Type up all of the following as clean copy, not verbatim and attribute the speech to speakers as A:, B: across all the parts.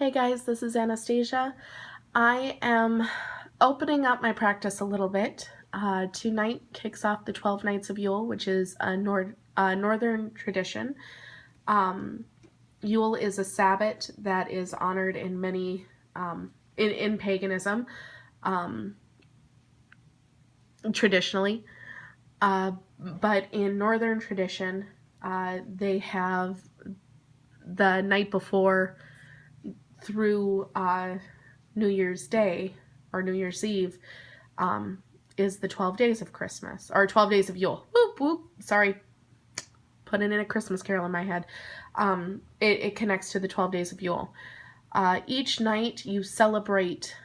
A: Hey guys, this is Anastasia. I am opening up my practice a little bit. Tonight kicks off the 12 Nights of Yule, which is a northern tradition. Yule is a Sabbath that is honored in many, in paganism, traditionally. But in northern tradition, they have the night before through New Year's Day or New Year's Eve is the 12 days of Christmas, or 12 days of Yule. Whoop, whoop. Sorry, putting in a Christmas carol in my head. It connects to the 12 days of Yule. Each night you celebrate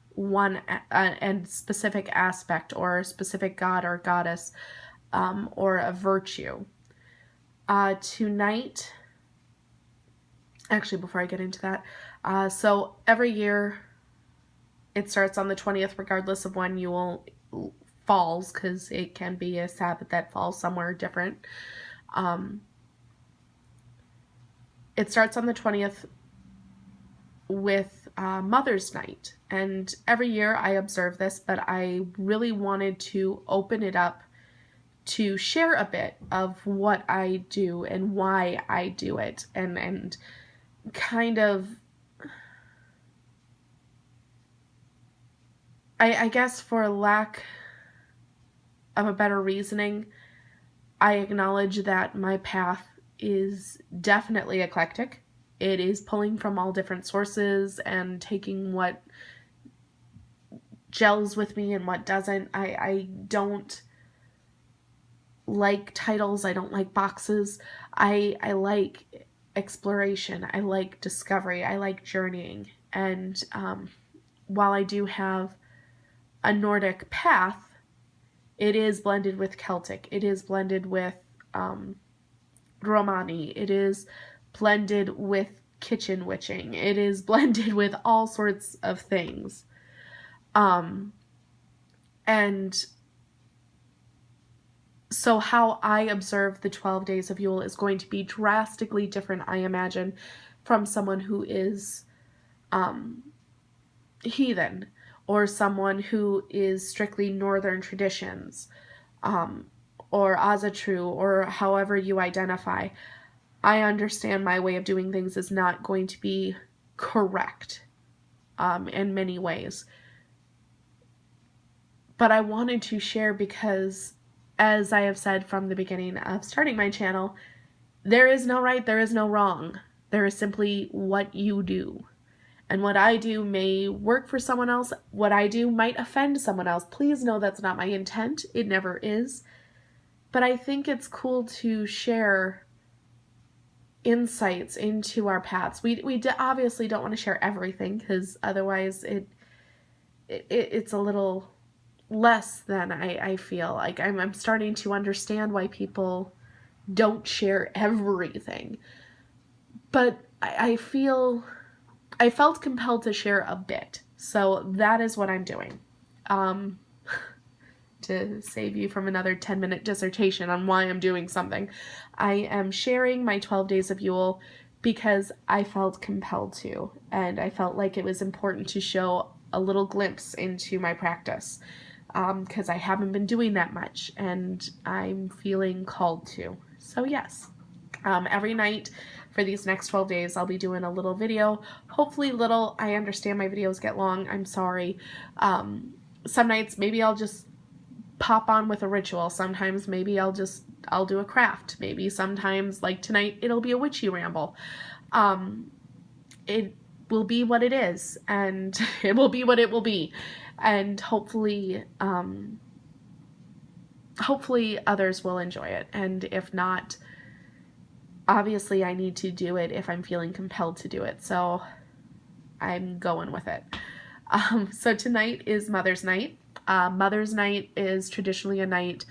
A: one and specific aspect or a specific god or goddess or a virtue. Tonight, actually, before I get into that, so every year it starts on the 20th, regardless of when Yule falls, because it can be a Sabbath that falls somewhere different. It starts on the 20th with Mother's Night, and every year I observe this, but I really wanted to open it up to share a bit of what I do and why I do it, and kind of, I guess for lack of a better reasoning, I acknowledge that my path is definitely eclectic. It is pulling from all different sources and taking what gels with me and what doesn't. I don't like titles. I don't like boxes. I like exploration. I like discovery. I like journeying. And while I do have a Nordic path, it is blended with Celtic. It is blended with Romani. It is blended with kitchen witching. It is blended with all sorts of things. And so how I observe the 12 days of Yule is going to be drastically different, I imagine, from someone who is heathen, or someone who is strictly northern traditions, or Asatru, or however you identify. I understand my way of doing things is not going to be correct in many ways. But I wanted to share because, as I have said from the beginning of starting my channel, there is no right, there is no wrong. There is simply what you do. And what I do may work for someone else. What I do might offend someone else. Please know that's not my intent. It never is. But I think it's cool to share insights into our paths. We obviously don't want to share everything, because otherwise it's a little less than I feel. Like I'm starting to understand why people don't share everything. But I felt compelled to share a bit. So that is what I'm doing. To save you from another 10-minute dissertation on why I'm doing something, I am sharing my 12 days of Yule because I felt compelled to, and I felt like it was important to show a little glimpse into my practice, because I haven't been doing that much, and I'm feeling called to. So yes, every night for these next 12 days, I'll be doing a little video. Hopefully little. I understand my videos get long. I'm sorry. Some nights maybe I'll just pop on with a ritual. Sometimes maybe I'll do a craft. Maybe sometimes, like tonight, it'll be a witchy ramble. It will be what it is, and it will be what it will be. And hopefully others will enjoy it. And if not, obviously I need to do it if I'm feeling compelled to do it. So I'm going with it. So tonight is Mother's Night. Mother's Night is traditionally a night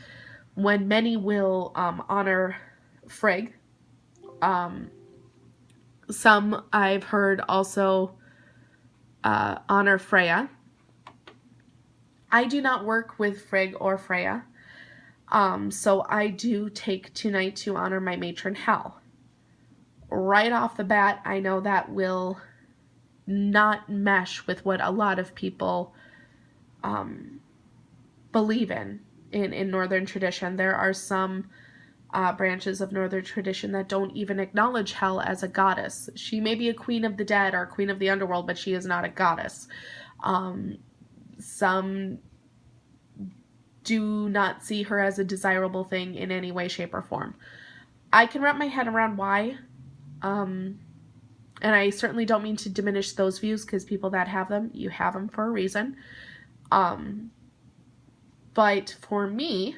A: when many will honor Frigg. Some I've heard also honor Freya. I do not work with Frigg or Freya, so I do take tonight to honor my matron Hel. Right off the bat, I know that will not mesh with what a lot of people believe in Northern tradition. There are some branches of Northern tradition that don't even acknowledge Hel as a goddess. She may be a queen of the dead or a queen of the underworld, but she is not a goddess. Some do not see her as a desirable thing in any way, shape, or form. I can wrap my head around why, and I certainly don't mean to diminish those views, because people that have them, you have them for a reason. But for me,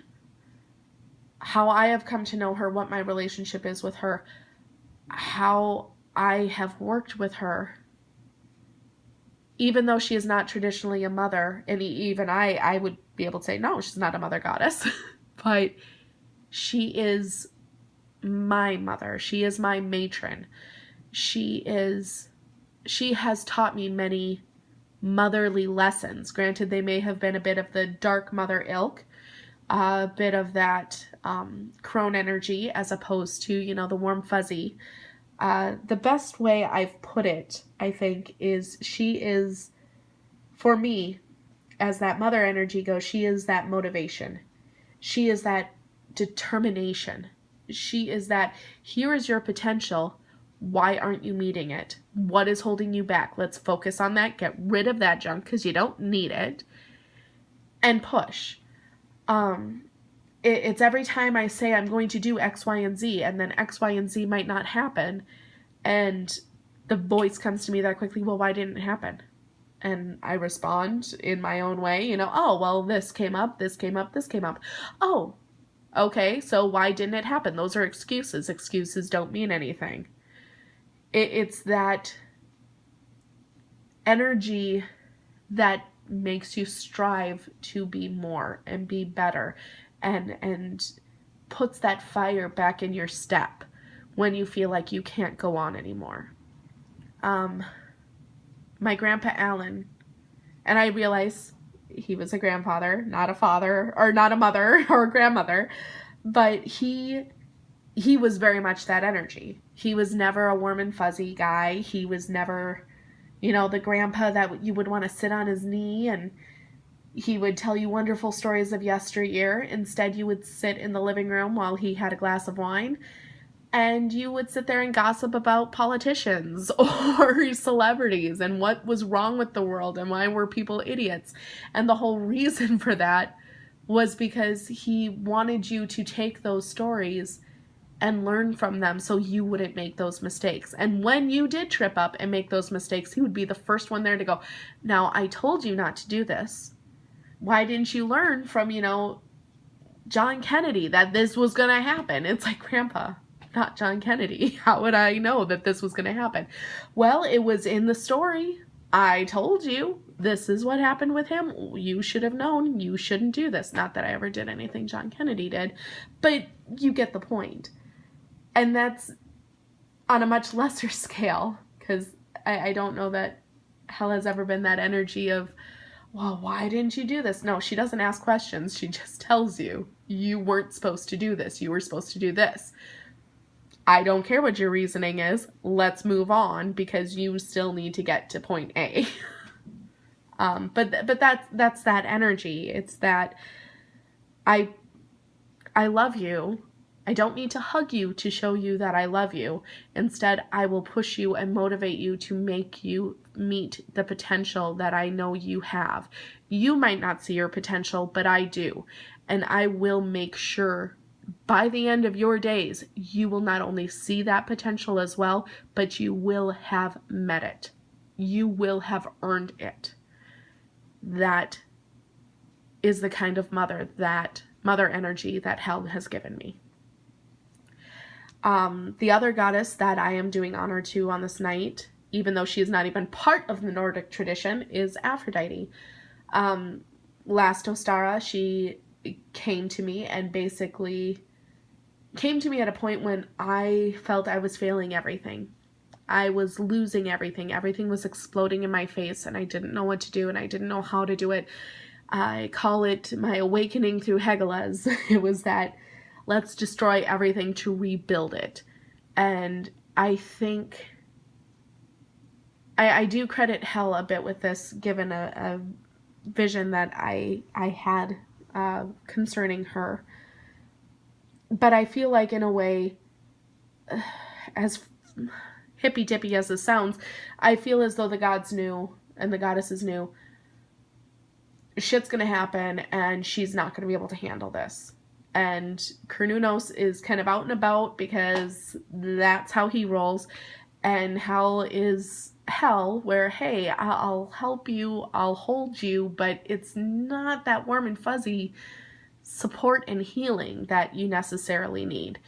A: how I have come to know her, what my relationship is with her, how I have worked with her, even though she is not traditionally a mother, and even I would be able to say, no, she's not a mother goddess, but she is my mother. She is my matron. She has taught me many motherly lessons. Granted, they may have been a bit of the dark mother ilk, a bit of that crone energy, as opposed to, the warm fuzzy. The best way I've put it, I think, is she is, for me, as that mother energy goes, she is that motivation. She is that determination. She is that, here is your potential. Why aren't you meeting it? What is holding you back? Let's focus on that. Get rid of that junk, because you don't need it. And push. It's every time I say I'm going to do X, Y, and Z, and then X, Y, and Z might not happen. And the voice comes to me that quickly, well, why didn't it happen? And I respond in my own way, oh, well, this came up, this came up, this came up. Oh, okay, so why didn't it happen? Those are excuses. Excuses don't mean anything. It's that energy that makes you strive to be more and be better, and puts that fire back in your step when you feel like you can't go on anymore. My grandpa Alan, and I realize he was a grandfather, not a father, or not a mother or a grandmother, but he was very much that energy. He was never a warm and fuzzy guy. He was never, the grandpa that you would want to sit on his knee and he would tell you wonderful stories of yesteryear. Instead, you would sit in the living room while he had a glass of wine, and you would sit there and gossip about politicians or celebrities and what was wrong with the world and why were people idiots. And the whole reason for that was because he wanted you to take those stories and learn from them so you wouldn't make those mistakes. And when you did trip up and make those mistakes, he would be the first one there to go, now, I told you not to do this. Why didn't you learn from, John Kennedy that this was going to happen? It's like, Grandpa, not John Kennedy. How would I know that this was going to happen? Well, it was in the story. I told you this is what happened with him. You should have known. You shouldn't do this. Not that I ever did anything John Kennedy did, but you get the point. And that's on a much lesser scale, because I don't know that Hel has ever been that energy of, well, why didn't you do this? No, she doesn't ask questions. She just tells you, you weren't supposed to do this. You were supposed to do this. I don't care what your reasoning is. Let's move on, because you still need to get to point A. But that's that energy. It's that I love you. I don't need to hug you to show you that I love you. Instead, I will push you and motivate you to make you meet the potential that I know you have. You might not see your potential, but I do. And I will make sure by the end of your days, you will not only see that potential as well, but you will have met it. You will have earned it. That is the kind of mother energy that Hel has given me. The other goddess that I am doing honor to on this night, even though she is not even part of the Nordic tradition, is Aphrodite. Last Ostara, she came to me and basically came to me at a point when I felt I was failing everything. I was losing everything. Everything was exploding in my face, and I didn't know what to do, and I didn't know how to do it. I call it my awakening through Hegelas. It was that, let's destroy everything to rebuild it. And I think I do credit hell a bit with this, given a vision that I had concerning her. But I feel like, in a way, as hippy-dippy as this sounds, I feel as though the gods knew and the goddesses knew shit's gonna happen and she's not gonna be able to handle this. And Cernunnos is kind of out and about because that's how he rolls. And hell is hell, where, hey, I'll help you, I'll hold you, but it's not that warm and fuzzy support and healing that you necessarily need.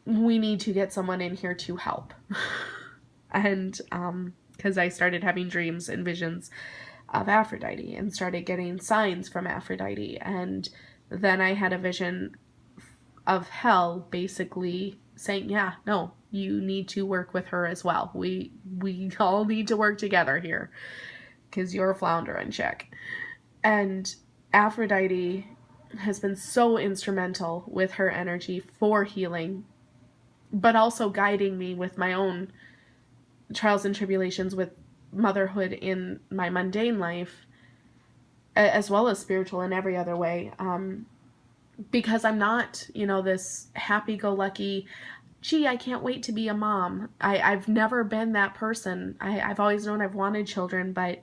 A: We need to get someone in here to help. And because I started having dreams and visions of Aphrodite and started getting signs from Aphrodite, and then I had a vision of hell basically saying, yeah, no, you need to work with her as well. We all need to work together here because you're a flounder in check. And Aphrodite has been so instrumental with her energy for healing, but also guiding me with my own trials and tribulations with motherhood in my mundane life, as well as spiritual in every other way. Because I'm not, this happy-go-lucky, gee, I can't wait to be a mom. I've never been that person. I've always known I've wanted children, but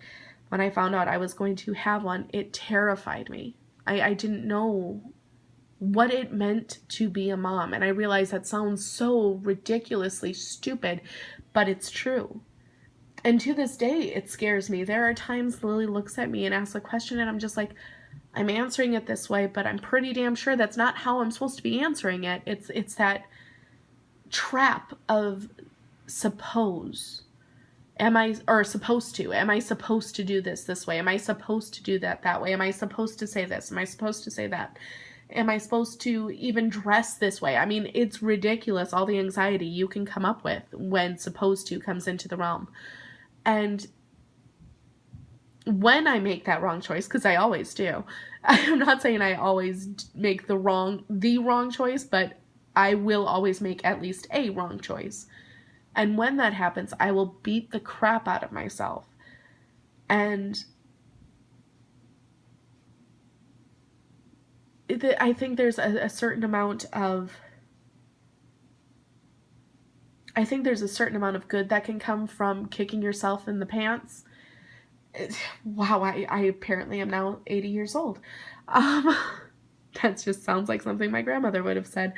A: when I found out I was going to have one, it terrified me. I didn't know what it meant to be a mom. And I realized that sounds so ridiculously stupid, but it's true. And to this day, it scares me. There are times Lily looks at me and asks a question, and I'm just like, I'm answering it this way, but I'm pretty damn sure that's not how I'm supposed to be answering it. It's that trap of suppose. Am I supposed to do this way? Am I supposed to do that way? Am I supposed to say this? Am I supposed to say that? Am I supposed to even dress this way? I mean, it's ridiculous, all the anxiety you can come up with when supposed to comes into the realm. And when I make that wrong choice, because I always do, I'm not saying I always make the wrong choice, but I will always make at least a wrong choice. And when that happens, I will beat the crap out of myself. And I think there's a certain amount of good that can come from kicking yourself in the pants. Wow, I apparently am now 80 years old. That just sounds like something my grandmother would have said.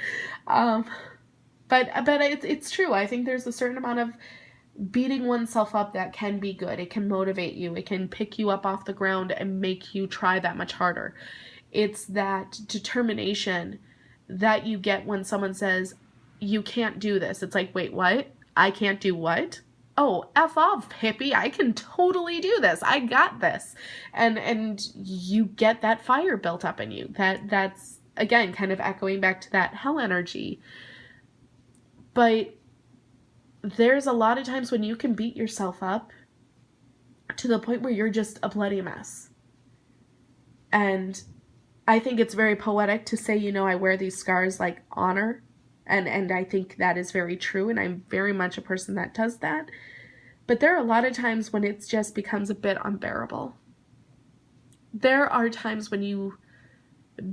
A: But it's true. I think there's a certain amount of beating oneself up that can be good. It can motivate you. It can pick you up off the ground and make you try that much harder. It's that determination that you get when someone says, you can't do this. It's like, wait, what? I can't do what? Oh, F off, hippie. I can totally do this. I got this. And you get that fire built up in you. That's, again, kind of echoing back to that hell energy. But there's a lot of times when you can beat yourself up to the point where you're just a bloody mess. And I think it's very poetic to say, I wear these scars like honor. And I think that is very true. And I'm very much a person that does that. But there are a lot of times when it just becomes a bit unbearable. There are times when you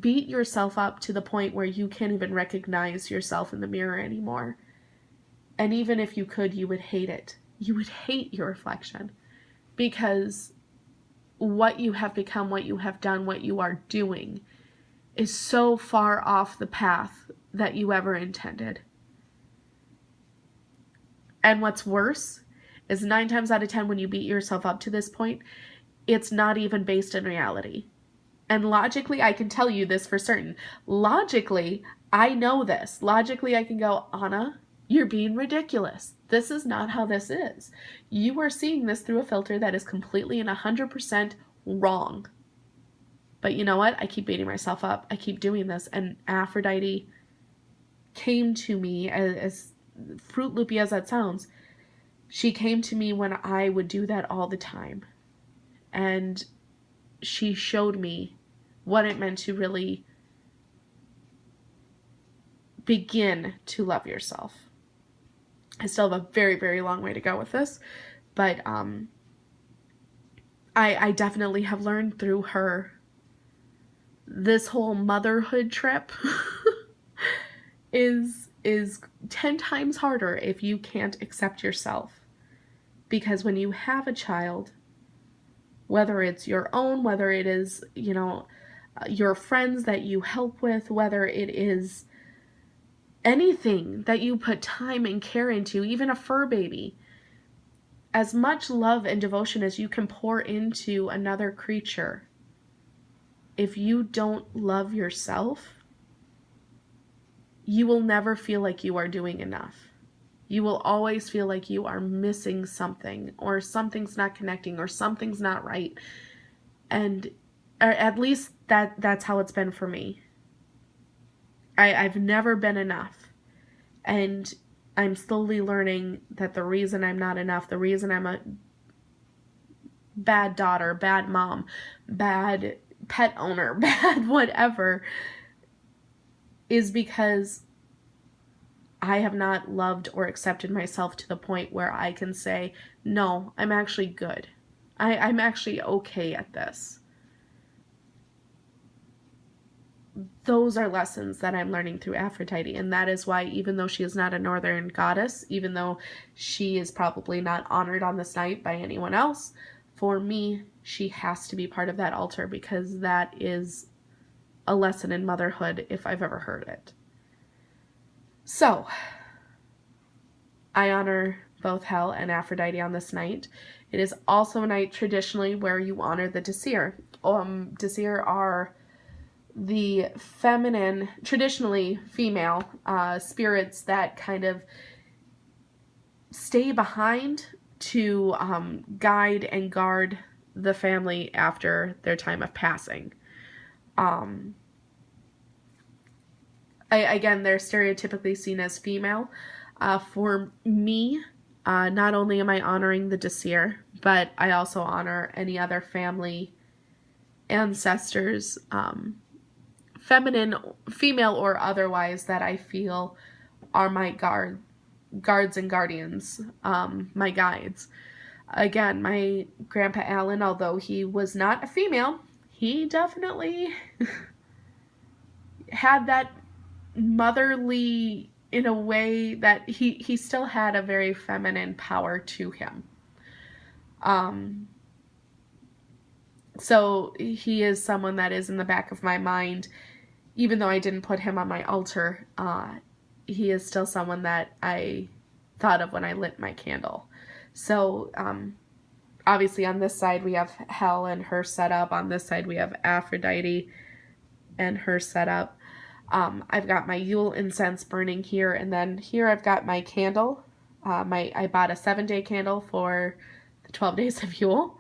A: beat yourself up to the point where you can't even recognize yourself in the mirror anymore. And even if you could, you would hate it. You would hate your reflection. Because what you have become, what you have done, what you are doing is so far off the path that you ever intended. And what's worse is 9 times out of 10 when you beat yourself up to this point, it's not even based in reality. And logically, I can tell you this for certain. Logically, I know this. Logically, I can go, Anna, you're being ridiculous. This is not how this is. You are seeing this through a filter that is completely and 100% wrong. But you know what? I keep beating myself up. I keep doing this. And Aphrodite came to me, as Fruit Loopy as that sounds, she came to me when I would do that all the time. And she showed me what it meant to really begin to love yourself. I still have a very, very long way to go with this, but I definitely have learned through her this whole motherhood trip is 10 times harder if you can't accept yourself. Because when you have a child, whether it's your own, whether it is, you know, your friends that you help with, whether it is anything that you put time and care into, even a fur baby, as much love and devotion as you can pour into another creature, if you don't love yourself, you will never feel like you are doing enough. You will always feel like you are missing something, or something's not connecting, or something's not right. And or at least that's how it's been for me. I've never been enough. And I'm slowly learning that the reason I'm not enough, the reason I'm a bad daughter, bad mom, bad pet owner, bad whatever, is because I have not loved or accepted myself to the point where I can say, no, I'm actually good. I'm actually okay at this. Those are lessons that I'm learning through Aphrodite, and that is why, even though she is not a northern goddess, even though she is probably not honored on this night by anyone else, for me, she has to be part of that altar, because that is a lesson in motherhood if I've ever heard it. So, I honor both Hel and Aphrodite on this night. It is also a night traditionally where you honor the Disir. Disir are the feminine, traditionally female spirits that kind of stay behind to guide and guard the family after their time of passing. Again, they're stereotypically seen as female. For me, not only am I honoring the Disir, but I also honor any other family ancestors, feminine, female or otherwise, that I feel are my guards and guardians, my guides. Again, my Grandpa Alan, although he was not a female, he definitely had that motherly, in a way that he still had a very feminine power to him. So he is someone that is in the back of my mind. Even though I didn't put him on my altar, he is still someone that I thought of when I lit my candle. So, obviously on this side we have Hel and her setup. On this side we have Aphrodite and her setup. I've got my Yule incense burning here, and then here I've got my candle. I bought a 7-day candle for the 12 days of Yule.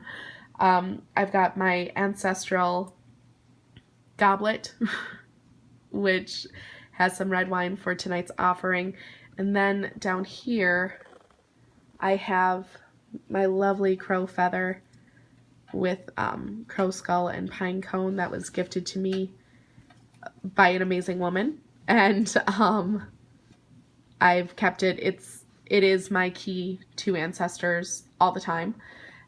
A: I've got my ancestral goblet, which has some red wine for tonight's offering. And then down here, I have my lovely crow feather with crow skull and pine cone that was gifted to me by an amazing woman. And I've kept it. It is my key to ancestors all the time.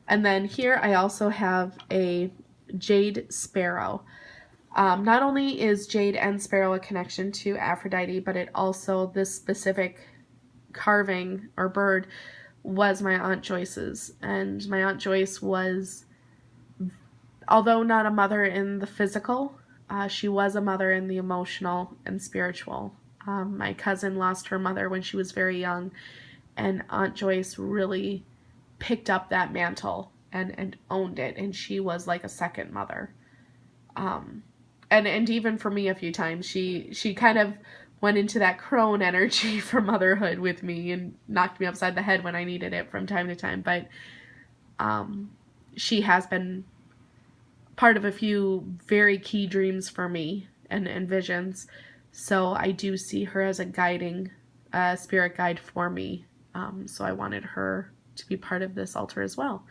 A: And then here I also have a jade sparrow. Not only is jade and sparrow a connection to Aphrodite, but it also, this specific carving or bird was my Aunt Joyce's. And my Aunt Joyce was, although not a mother in the physical, she was a mother in the emotional and spiritual. My cousin lost her mother when she was very young, and Aunt Joyce really picked up that mantle and owned it, and she was like a second mother. And even for me a few times, she kind of went into that crone energy for motherhood with me and knocked me upside the head when I needed it from time to time. But she has been part of a few very key dreams for me and visions. So I do see her as a guiding spirit guide for me. So I wanted her to be part of this altar as well.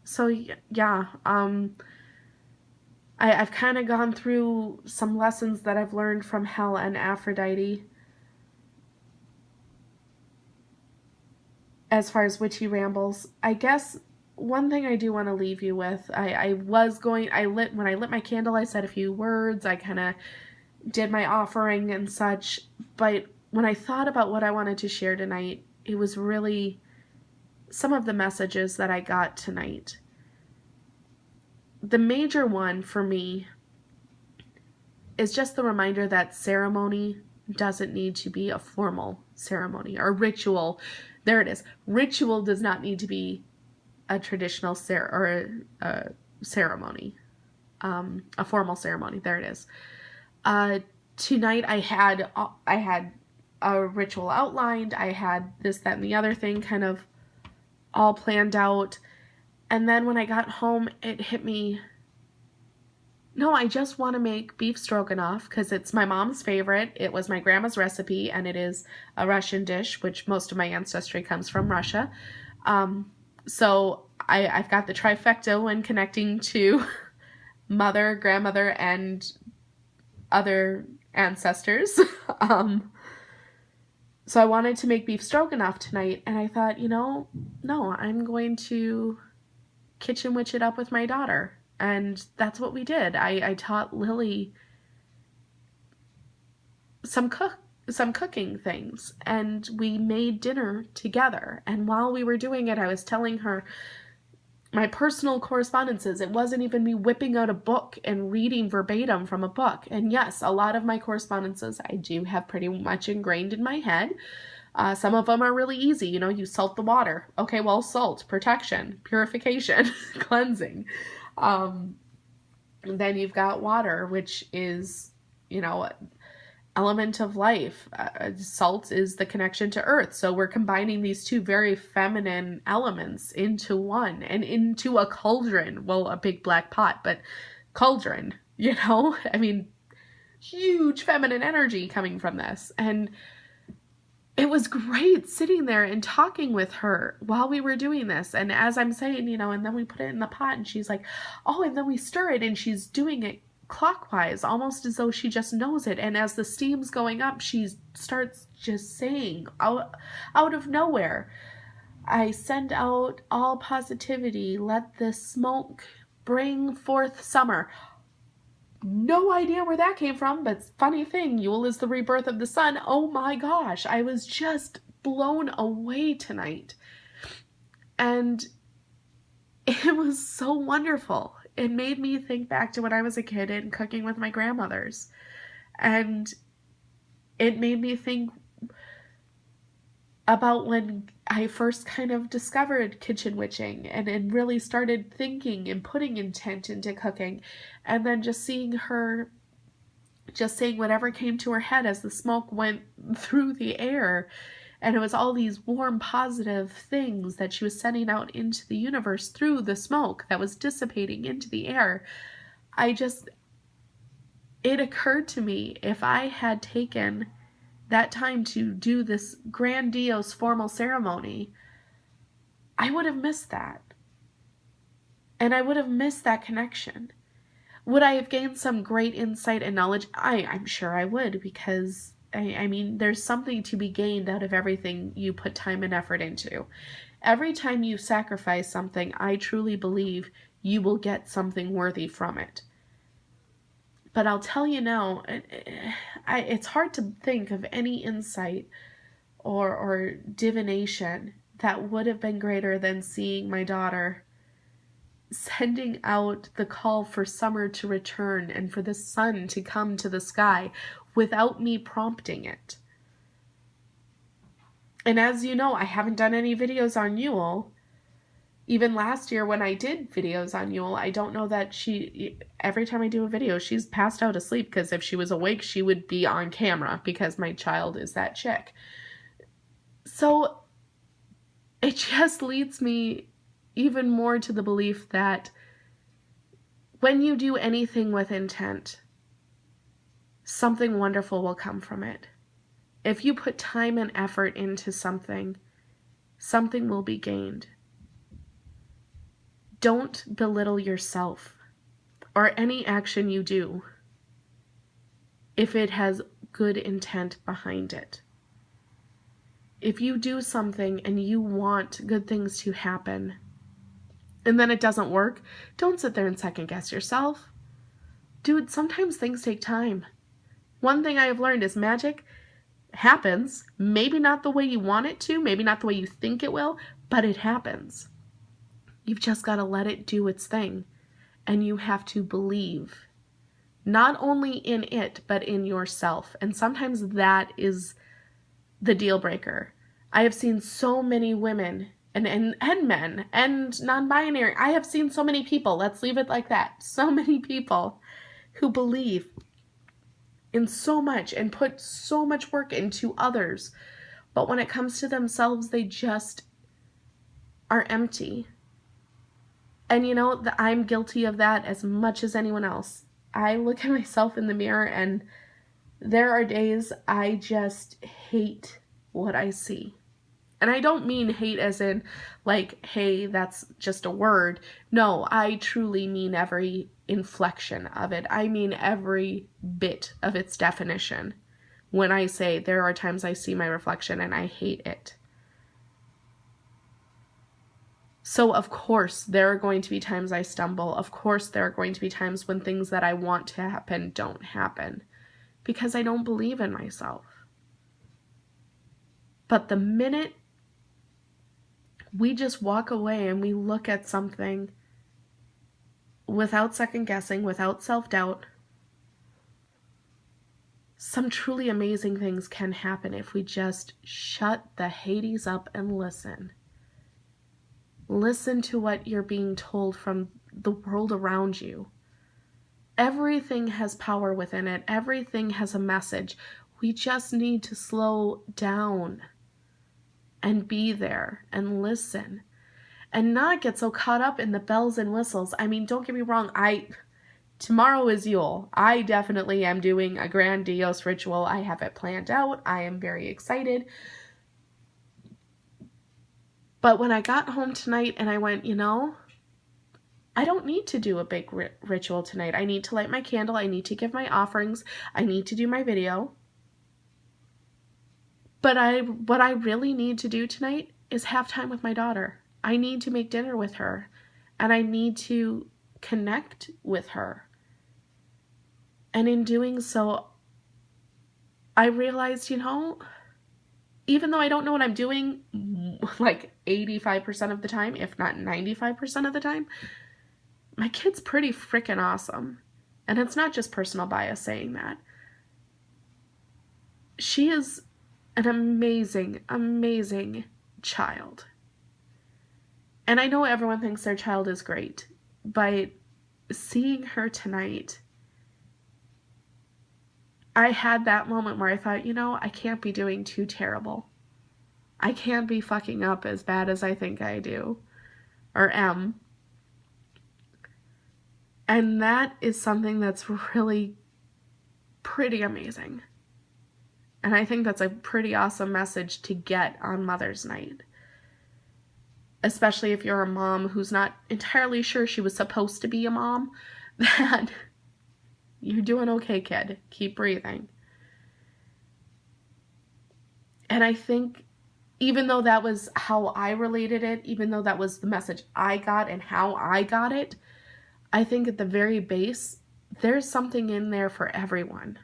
A: So yeah, I've kind of gone through some lessons that I've learned from Hell and Aphrodite as far as witchy rambles. I guess one thing I do want to leave you with, when I lit my candle, I said a few words, I kind of did my offering and such, but when I thought about what I wanted to share tonight, it was really some of the messages that I got tonight. The major one for me is just the reminder that ceremony doesn't need to be a formal ceremony or ritual. There it is. Ritual does not need to be a traditional ceremony, a formal ceremony. There it is. Tonight I had a ritual outlined. I had this, that, and the other thing kind of all planned out. And then when I got home, it hit me. No, I just want to make beef stroganoff because it's my mom's favorite. It was my grandma's recipe, and it is a Russian dish, which most of my ancestry comes from Russia. So I've got the trifecta when connecting to mother, grandmother, and other ancestors. So I wanted to make beef stroganoff tonight, and I thought, no, I'm going to kitchen witch it up with my daughter. And that's what we did. I taught Lily some cooking things, and we made dinner together. And while we were doing it, I was telling her my personal correspondences. It wasn't even me whipping out a book and reading verbatim from a book. And yes, a lot of my correspondences I do have pretty much ingrained in my head. Some of them are really easy. You salt the water. Okay, well, salt, protection, purification, cleansing. Then you've got water, which is, element of life. Salt is the connection to earth. So we're combining these two very feminine elements into one and into a cauldron. Well, a big black pot, but cauldron, I mean, huge feminine energy coming from this. And it was great sitting there and talking with her while we were doing this. And as I'm saying, and then we put it in the pot and she's like, oh, and then we stir it, and she's doing it clockwise, almost as though she just knows it. And as the steam's going up, she starts just saying out of nowhere, I send out all positivity, let the smoke bring forth summer. No idea where that came from, but funny thing, Yule is the rebirth of the sun. Oh my gosh, I was just blown away tonight. And it was so wonderful. It made me think back to when I was a kid and cooking with my grandmothers. And it made me think about when I first kind of discovered kitchen witching and really started thinking and putting intent into cooking, and then just seeing her just saying whatever came to her head as the smoke went through the air, and it was all these warm, positive things that she was sending out into the universe through the smoke that was dissipating into the air. It occurred to me, if I had taken that time to do this grandiose formal ceremony, I would have missed that. And I would have missed that connection. Would I have gained some great insight and knowledge? I'm sure I would, because I mean, there's something to be gained out of everything you put time and effort into. Every time you sacrifice something, I truly believe you will get something worthy from it. But I'll tell you now, it's hard to think of any insight or divination that would have been greater than seeing my daughter sending out the call for summer to return and for the sun to come to the sky without me prompting it. And as you know, I haven't done any videos on Yule. Even last year when I did videos on Yule, I don't know that every time I do a video, she's passed out asleep, because if she was awake, she would be on camera, because my child is that chick. So it just leads me even more to the belief that when you do anything with intent, something wonderful will come from it. If you put time and effort into something, something will be gained. Don't belittle yourself. or any action you do if it has good intent behind it. If you do something and you want good things to happen and then it doesn't work, don't sit there and second guess yourself. Dude, sometimes things take time. One thing I have learned is magic happens, maybe not the way you want it to, maybe not the way you think it will, but it happens. You've just got to let it do its thing, and you have to believe, not only in it, but in yourself. And sometimes that is the deal breaker. I have seen so many women and men and non-binary. I have seen so many people, let's leave it like that, so many people who believe in so much and put so much work into others. But when it comes to themselves, they just are empty. And you know, I'm guilty of that as much as anyone else. I look at myself in the mirror and there are days I just hate what I see. And I don't mean hate as in like, hey, that's just a word. No, I truly mean every inflection of it. I mean every bit of its definition. When I say there are times I see my reflection and I hate it. So of course there are going to be times I stumble. Of course there are going to be times when things that I want to happen don't happen. Because I don't believe in myself. But the minute we just walk away and we look at something without second guessing, without self-doubt, some truly amazing things can happen if we just shut the Hades up and listen. Listen to what you're being told from the world around you. Everything has power within it. Everything has a message. We just need to slow down and be there and listen and not get so caught up in the bells and whistles. I mean, don't get me wrong. Tomorrow is Yule. I definitely am doing a grandiose ritual. I have it planned out. I am very excited. But when I got home tonight and I went, you know, I don't need to do a big ritual tonight. I need to light my candle. I need to give my offerings. I need to do my video. But what I really need to do tonight is have time with my daughter. I need to make dinner with her. And I need to connect with her. And in doing so, I realized, you know, even though I don't know what I'm doing like 85% of the time, if not 95% of the time, my kid's pretty freaking awesome. And it's not just personal bias saying that. She is an amazing, amazing child. And I know everyone thinks their child is great, but seeing her tonight, I had that moment where I thought, you know, I can't be doing too terrible. I can't be fucking up as bad as I think I do or am. And that is something that's really pretty amazing. And I think that's a pretty awesome message to get on Mother's Night. Especially if you're a mom who's not entirely sure she was supposed to be a mom, that you're doing okay, kid. Keep breathing. And I think even though that was how I related it, even though that was the message I got and how I got it, I think at the very base, there's something in there for everyone.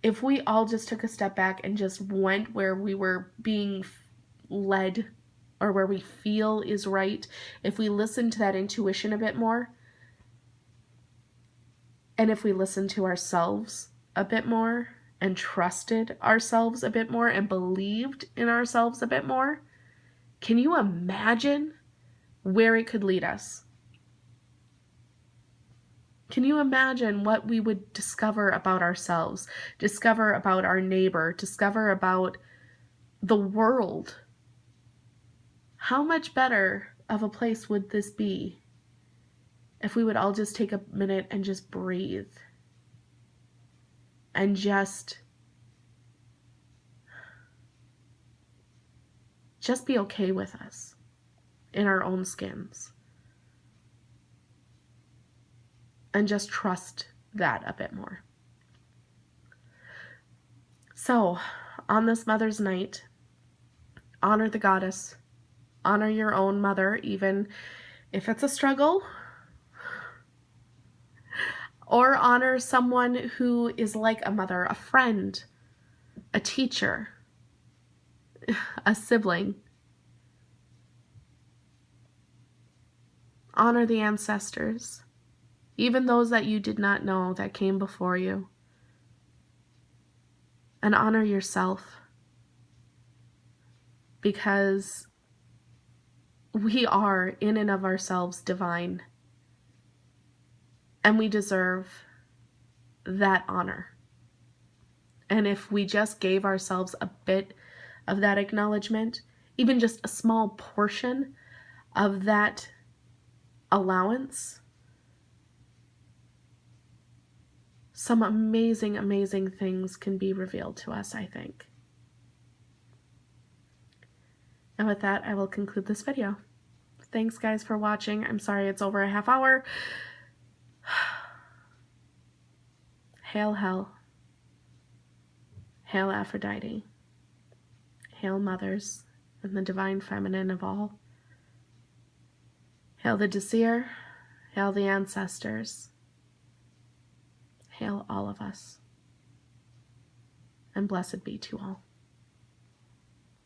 A: If we all just took a step back and just went where we were being led or where we feel is right, if we listen to that intuition a bit more, and if we listen to ourselves a bit more, and trusted ourselves a bit more, and believed in ourselves a bit more, can you imagine where it could lead us? Can you imagine what we would discover about ourselves, discover about our neighbor, discover about the world? How much better of a place would this be if we would all just take a minute and just breathe and just be okay with us in our own skins? and just trust that a bit more. So, on this Mother's Night, honor the goddess. Honor your own mother, even if it's a struggle. Or honor someone who is like a mother, a friend, a teacher, a sibling. Honor the ancestors, even those that you did not know that came before you. And honor yourself, because we are in and of ourselves divine, and we deserve that honor. And if we just gave ourselves a bit of that acknowledgement, even just a small portion of that allowance, some amazing, amazing things can be revealed to us, I think. And with that, I will conclude this video. Thanks, guys, for watching. I'm sorry it's over a half hour. Hail hell. Hail Aphrodite. Hail mothers and the divine feminine of all. Hail the Desir. Hail the ancestors. Hail all of us. And blessed be to all.